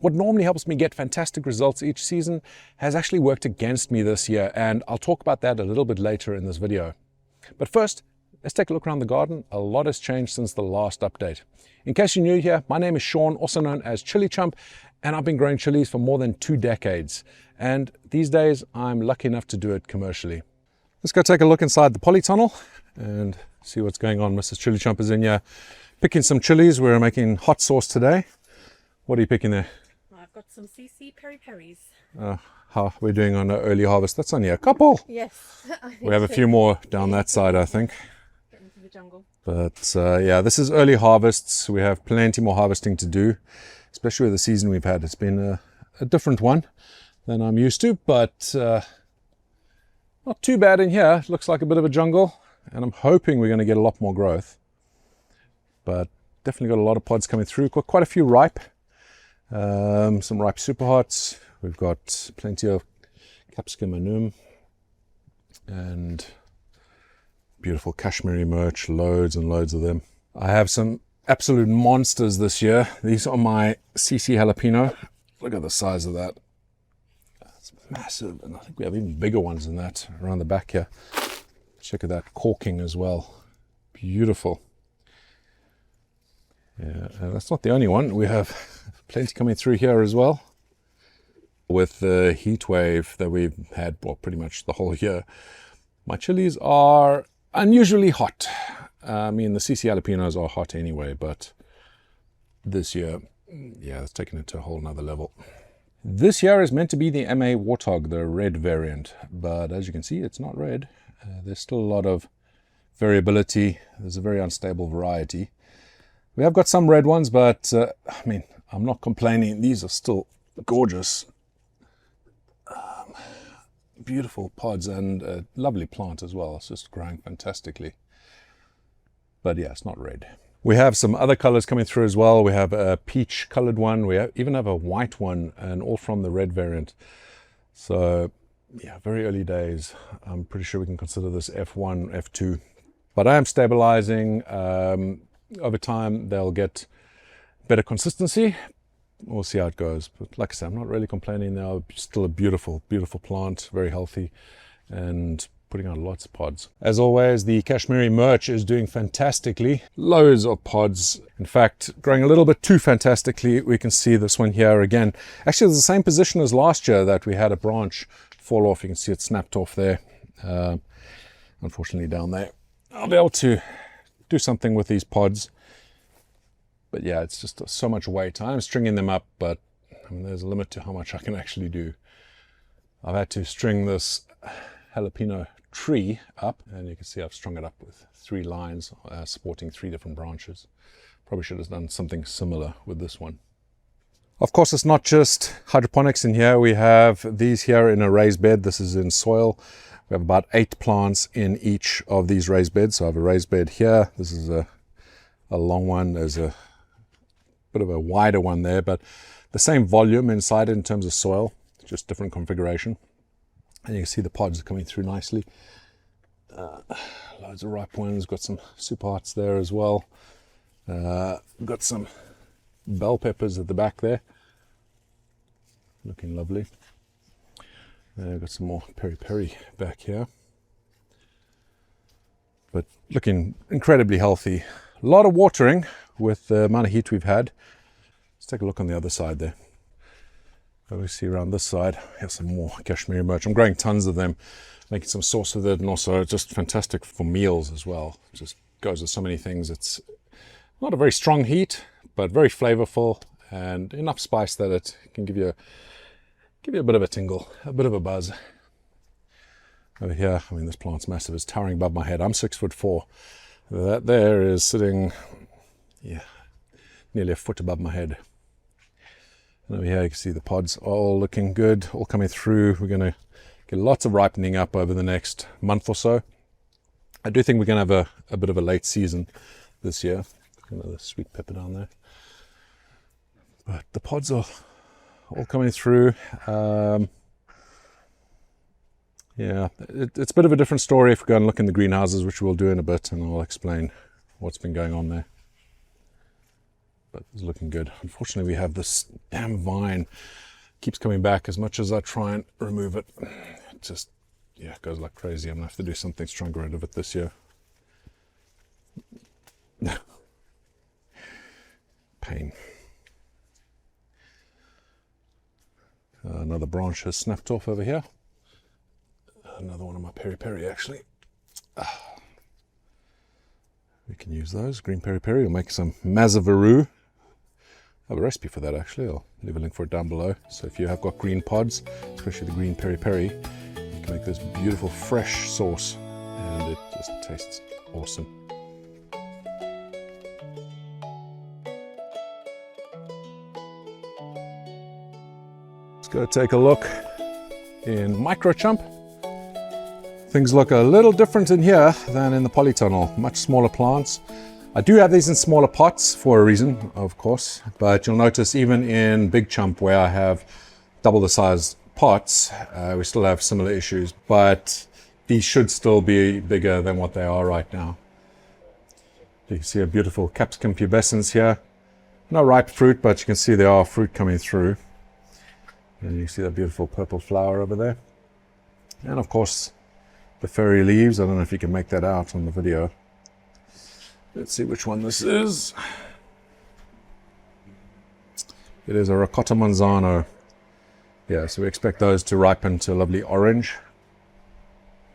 What normally helps me get fantastic results each season has actually worked against me this year, and I'll talk about that a little bit later in this video. But first, let's take a look around the garden. A lot has changed since the last update. In case you're new here, my name is Sean, also known as ChilliChump, and I've been growing chilies for more than 2 decades. And these days, I'm lucky enough to do it commercially. Let's go take a look inside the polytunnel and see what's going on. Mrs. ChilliChump is in here picking some chilies. We're making hot sauce today. What are you picking there? I've got some CC peri-peris. How are we doing on an early harvest? That's only a couple. Yes. We have a few more down that side, I think. Get into the jungle. But yeah, this is early harvests. We have plenty more harvesting to do, especially with the season we've had. It's been a different one than I'm used to, but not too bad in here. It looks like a bit of a jungle, and I'm hoping we're going to get a lot more growth. But definitely got a lot of pods coming through. Got quite a few ripe. Some ripe super hots. We've got plenty of capsicum annuum and beautiful Kashmiri merch, loads and loads of them. I have some absolute monsters this year. These are my CC jalapeno. Look at the size of that. It's massive, and I think we have even bigger ones than that around the back here. Check out that corking as well. Beautiful. Yeah, that's not the only one. We have plenty coming through here as well. With the heat wave that we've had, well, pretty much the whole year, my chilies are unusually hot. I mean, the CC jalapenos are hot anyway, but this year, yeah, it's taken it to a whole nother level. This year is meant to be the MA Warthog, the red variant, but as you can see, it's not red. There's still a lot of variability. There's a very unstable variety. We have got some red ones, but I mean, I'm not complaining. These are still gorgeous. Beautiful pods and a lovely plant as well. It's just growing fantastically. But yeah, it's not red. We have some other colors coming through as well. We have a peach colored one. We even have a white one, and all from the red variant. So yeah, very early days. I'm pretty sure we can consider this F1, F2. But I am stabilizing. Over time, they'll get better consistency. We'll see how it goes. But like I said, I'm not really complaining. They're still a beautiful, beautiful plant, very healthy, and putting out lots of pods. As always, the Kashmiri merch is doing fantastically. Loads of pods. In fact, growing a little bit too fantastically. We can see this one here again. Actually, it's the same position as last year that we had a branch fall off. You can see it snapped off there. Unfortunately, down there. I'll be able to do something with these pods. But yeah, it's just so much weight. I'm stringing them up, but I mean, there's a limit to how much I can actually do. I've had to string this jalapeno tree up, and you can see I've strung it up with 3 lines supporting 3 different branches. Probably should have done something similar with this one. Of course, it's not just hydroponics in here. We have these here in a raised bed. This is in soil. We have about 8 plants in each of these raised beds. So I have a raised bed here. This is a long one. There's a bit of a wider one there, but the same volume inside it in terms of soil, just different configuration. And you can see the pods are coming through nicely. Loads of ripe ones. Got some super hearts there as well. We've got some bell peppers at the back there. Looking lovely. Got some more peri-peri back here. But looking incredibly healthy. A lot of watering with the amount of heat we've had. Let's take a look on the other side there. We see around this side, here's some more Kashmiri merch. I'm growing tons of them, making some sauce with it, and also just fantastic for meals as well. It just goes with so many things. It's not a very strong heat, but very flavorful and enough spice that it can give you a bit of a tingle, a bit of a buzz. Over here, I mean, this plant's massive. It's towering above my head. I'm 6'4". That there is sitting, yeah, nearly a foot above my head. And over here you can see the pods all looking good, all coming through. We're going to get lots of ripening up over the next month or so. I do think we're going to have a bit of a late season this year. Another sweet pepper down there. But the pods are all coming through. Yeah, it's a bit of a different story if we go and look in the greenhouses, which we'll do in a bit, and I'll explain what's been going on there. but it's looking good. Unfortunately, we have this damn vine. Keeps coming back as much as I try and remove it. It just, yeah, it goes like crazy. I'm gonna have to do something to try and get rid of it this year. Pain. Another branch has snapped off over here. Another one of my peri-peri, actually. We can use those. Green peri-peri. We'll make some mazavaru. I have a recipe for that, actually. I'll leave a link for it down below. So if you have got green pods, especially the green peri-peri, you can make this beautiful fresh sauce, and it just tastes awesome. Let's go take a look in MicroChump. Things look a little different in here than in the polytunnel. Much smaller plants. I do have these in smaller pots for a reason, of course, but you'll notice even in Big Chump, where I have double the size pots, we still have similar issues, but these should still be bigger than what they are right now. You can see a beautiful capsicum pubescens here. No ripe fruit, but you can see there are fruit coming through. And you see that beautiful purple flower over there. And of course, the fairy leaves. I don't know if you can make that out on the video. Let's see which one this is. It is a ricotta manzano. Yeah, so we expect those to ripen to a lovely orange.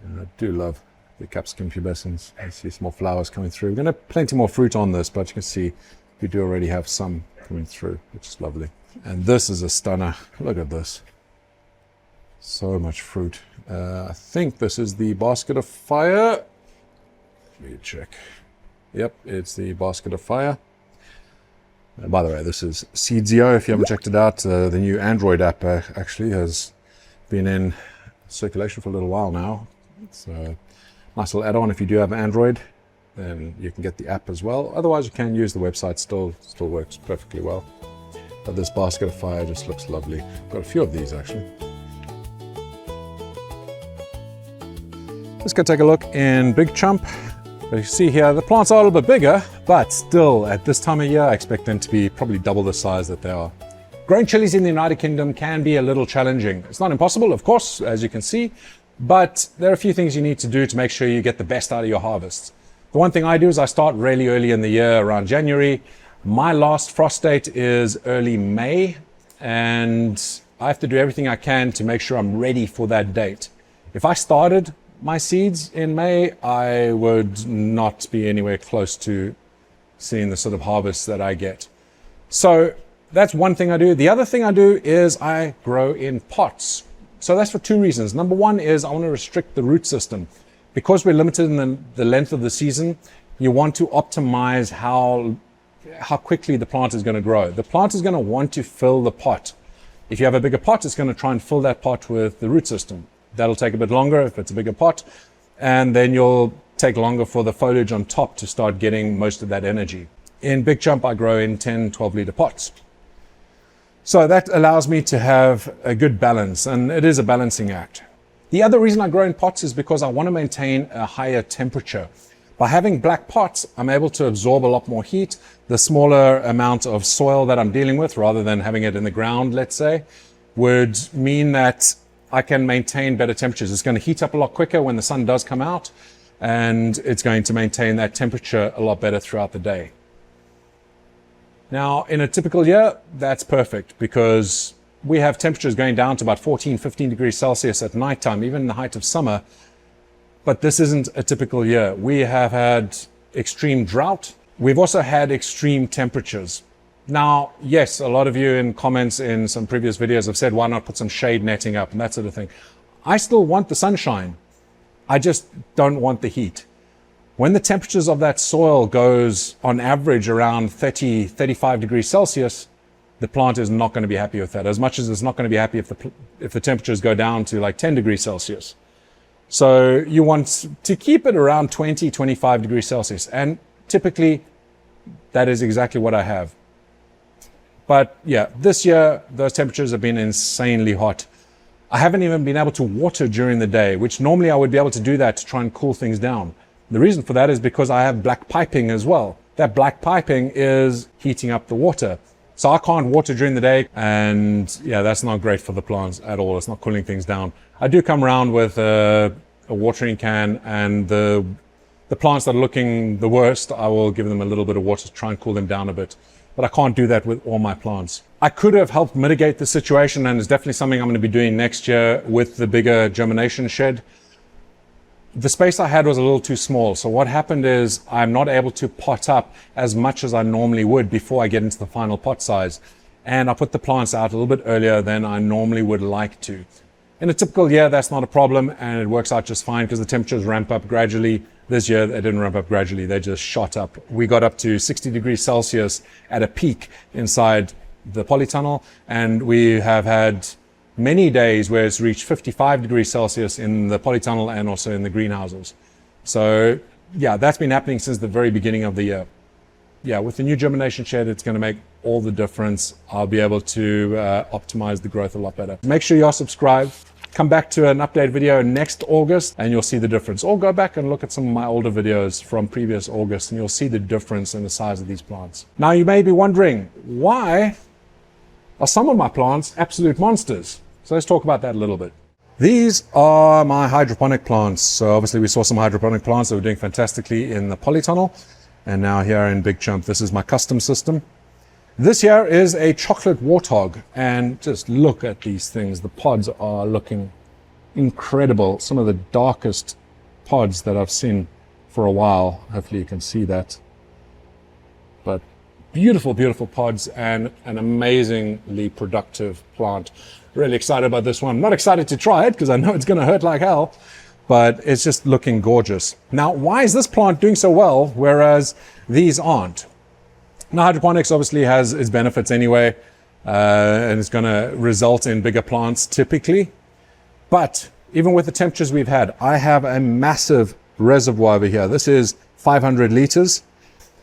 And I do love the capsicum pubescens. I see some more flowers coming through. We're going to have plenty more fruit on this, but you can see we do already have some coming through, which is lovely. And this is a stunner. Look at this. So much fruit. I think this is the basket of fire. Let me check. Yep, it's the basket of fire. By the way, this is Seedsio. If you haven't checked it out, the new Android app actually has been in circulation for a little while now. It's a nice little add-on. If you do have Android, then you can get the app as well. Otherwise, you can use the website. Still works perfectly well. But this basket of fire just looks lovely. Got a few of these actually. Let's go take a look in Big Chump. As you see here, the plants are a little bit bigger, but still at this time of year, I expect them to be probably double the size that they are. Growing chilies in the United Kingdom can be a little challenging. It's not impossible, of course, as you can see, but there are a few things you need to do to make sure you get the best out of your harvests. The one thing I do is I start really early in the year, around January. My last frost date is early May, and I have to do everything I can to make sure I'm ready for that date. If I started my seeds in May, I would not be anywhere close to seeing the sort of harvest that I get. So that's one thing I do. The other thing I do is I grow in pots. So that's for two reasons. Number one is I want to restrict the root system. Because we're limited in the length of the season, you want to optimize how quickly the plant is going to grow. The plant is going to want to fill the pot. If you have a bigger pot, it's going to try and fill that pot with the root system. That'll take a bit longer if it's a bigger pot, and then you'll take longer for the foliage on top to start getting most of that energy. In Big Chump, I grow in 10, 12 liter pots. So that allows me to have a good balance, and it is a balancing act. The other reason I grow in pots is because I want to maintain a higher temperature. By having black pots, I'm able to absorb a lot more heat. The smaller amount of soil that I'm dealing with, rather than having it in the ground, let's say, would mean that I can maintain better temperatures. It's going to heat up a lot quicker when the sun does come out, and it's going to maintain that temperature a lot better throughout the day. Now, in a typical year, that's perfect because we have temperatures going down to about 14, 15 degrees Celsius at nighttime, even in the height of summer. But this isn't a typical year. We have had extreme drought. We've also had extreme temperatures. Now, yes, a lot of you in comments in some previous videos have said, why not put some shade netting up and that sort of thing. I still want the sunshine. I just don't want the heat. When the temperatures of that soil goes on average around 30, 35 degrees Celsius, the plant is not going to be happy with that, as much as it's not going to be happy if the temperatures go down to like 10 degrees Celsius. So you want to keep it around 20, 25 degrees Celsius. And typically, that is exactly what I have. But yeah, this year, those temperatures have been insanely hot. I haven't even been able to water during the day, which normally I would be able to do that to try and cool things down. The reason for that is because I have black piping as well. that black piping is heating up the water. So I can't water during the day, and yeah, that's not great for the plants at all. It's not cooling things down. I do come around with a watering can, and the plants that are looking the worst, I will give them a little bit of water to try and cool them down a bit. But I can't do that with all my plants. I could have helped mitigate the situation, and it's definitely something I'm going to be doing next year with the bigger germination shed. The space I had was a little too small. So what happened is I'm not able to pot up as much as I normally would before I get into the final pot size. And I put the plants out a little bit earlier than I normally would like to. In a typical year, that's not a problem, and it works out just fine because the temperatures ramp up gradually. This year, they didn't ramp up gradually. They just shot up. We got up to 60 degrees Celsius at a peak inside the polytunnel, and we have had many days where it's reached 55 degrees Celsius in the polytunnel and also in the greenhouses. So yeah, that's been happening since the very beginning of the year. Yeah, with the new germination shed, it's going to make all the difference. I'll be able to optimize the growth a lot better. Make sure you are subscribed. Come back to an update video next August and you'll see the difference. Or go back and look at some of my older videos from previous August and you'll see the difference in the size of these plants. Now you may be wondering, why are some of my plants absolute monsters? So let's talk about that a little bit. These are my hydroponic plants. So obviously we saw some hydroponic plants that were doing fantastically in the polytunnel. And now here in Big Chump, this is my custom system. This here is a chocolate warthog. And just look at these things. The pods are looking incredible. Some of the darkest pods that I've seen for a while. Hopefully you can see that. But beautiful, beautiful pods and an amazingly productive plant. Really excited about this one. Not excited to try it because I know it's going to hurt like hell, but it's just looking gorgeous. Now, why is this plant doing so well, whereas these aren't? Now, hydroponics obviously has its benefits anyway, and it's going to result in bigger plants typically. But even with the temperatures we've had, I have a massive reservoir over here. This is 500 liters.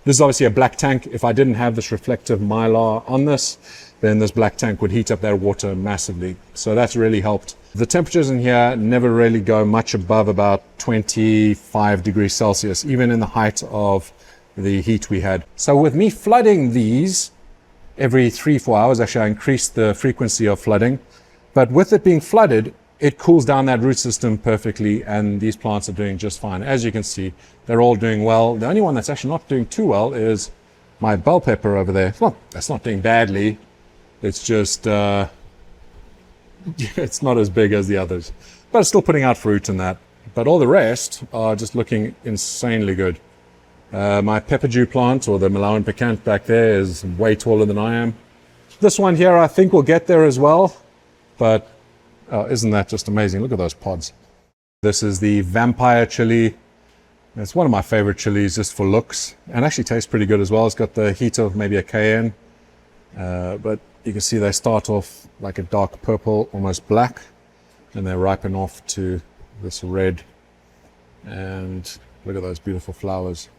This is obviously a black tank. If I didn't have this reflective mylar on this, then this black tank would heat up that water massively. So that's really helped. The temperatures in here never really go much above about 25 degrees Celsius, even in the height of the heat we had. So with me flooding these every 3-4 hours, actually I increased the frequency of flooding, but with it being flooded, it cools down that root system perfectly, and these plants are doing just fine. As you can see, they're all doing well. The only one that's actually not doing too well is my bell pepper over there. Well, that's not doing badly. It's just, it's not as big as the others, but it's still putting out fruit and that. But all the rest are just looking insanely good. My pepperdew plant, or the Malawian picant back there, is way taller than I am. This one here, I think will get there as well, but isn't that just amazing? Look at those pods. This is the vampire chili. It's one of my favorite chilies just for looks, and actually tastes pretty good as well. It's got the heat of maybe a cayenne, but you can see they start off like a dark purple, almost black, and they ripen off to this red. And look at those beautiful flowers.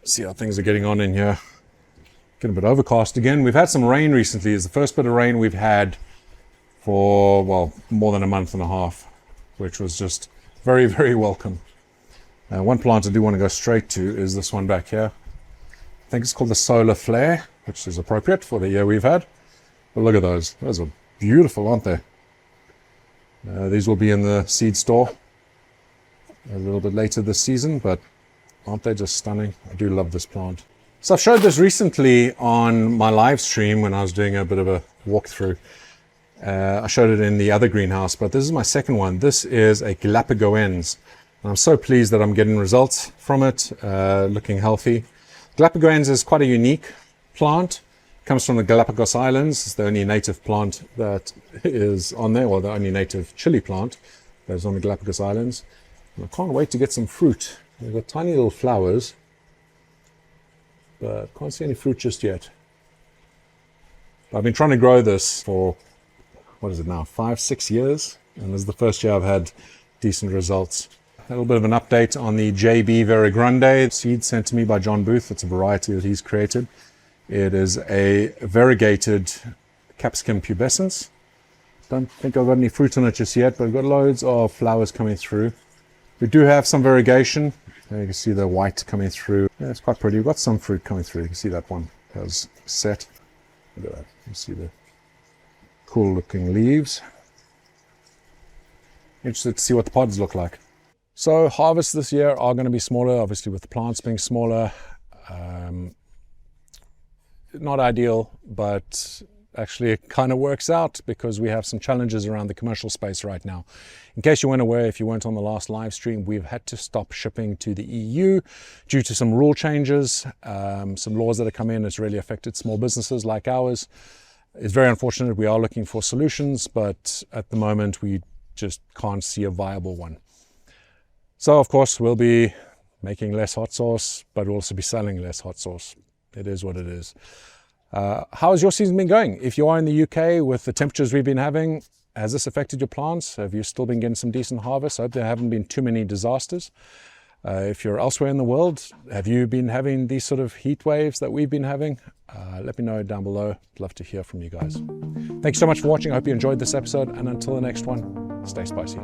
See how things are getting on in here. Getting a bit overcast again. We've had some rain recently. It's the first bit of rain we've had for, well, more than a month and a half, which was just very, very welcome. One plant I do want to go straight to is this one back here. I think it's called the solar flare, which is appropriate for the year we've had. But look at those. Those are beautiful, aren't they? These will be in the seed store a little bit later this season, but aren't they just stunning? I do love this plant. So I've showed this recently on my live stream when I was doing a bit of a walkthrough. I showed it in the other greenhouse, but this is my second one. This is a Galápagoens. And I'm so pleased that I'm getting results from it, looking healthy. Galápagoens is quite a unique plant. It comes from the Galapagos Islands. It's the only native plant that is on there, or the only native chili plant that is on the Galapagos Islands. And I can't wait to get some fruit. They've got tiny little flowers, but can't see any fruit just yet. I've been trying to grow this for, what is it now, 5-6 years, and this is the first year I've had decent results. A little bit of an update on the JB Variegrande seed sent to me by John Booth. It's a variety that he's created. It is a variegated capsicum pubescens. Don't think I've got any fruit on it just yet, but I've got loads of flowers coming through. We do have some variegation. There you can see the white coming through. Yeah, it's quite pretty. We've got some fruit coming through. You can see that one has set. Look at that. You see the cool looking leaves. Interested to see what the pods look like. So harvests this year are going to be smaller, obviously with the plants being smaller. Not ideal, but actually it kind of works out because we have some challenges around the commercial space right now. In case you weren't aware, if you weren't on the last live stream, we've had to stop shipping to the EU due to some rule changes, some laws that have come in. It's really affected small businesses like ours. It's very unfortunate. We are looking for solutions, but at the moment we just can't see a viable one. So of course we'll be making less hot sauce, but we'll also be selling less hot sauce. It is what it is. How has your season been going? If you are in the UK with the temperatures we've been having, has this affected your plants? Have you still been getting some decent harvests? I hope there haven't been too many disasters. If you're elsewhere in the world, have you been having these sort of heat waves that we've been having? Let me know down below. I'd love to hear from you guys. Thank you so much for watching. I hope you enjoyed this episode, and until the next one, stay spicy.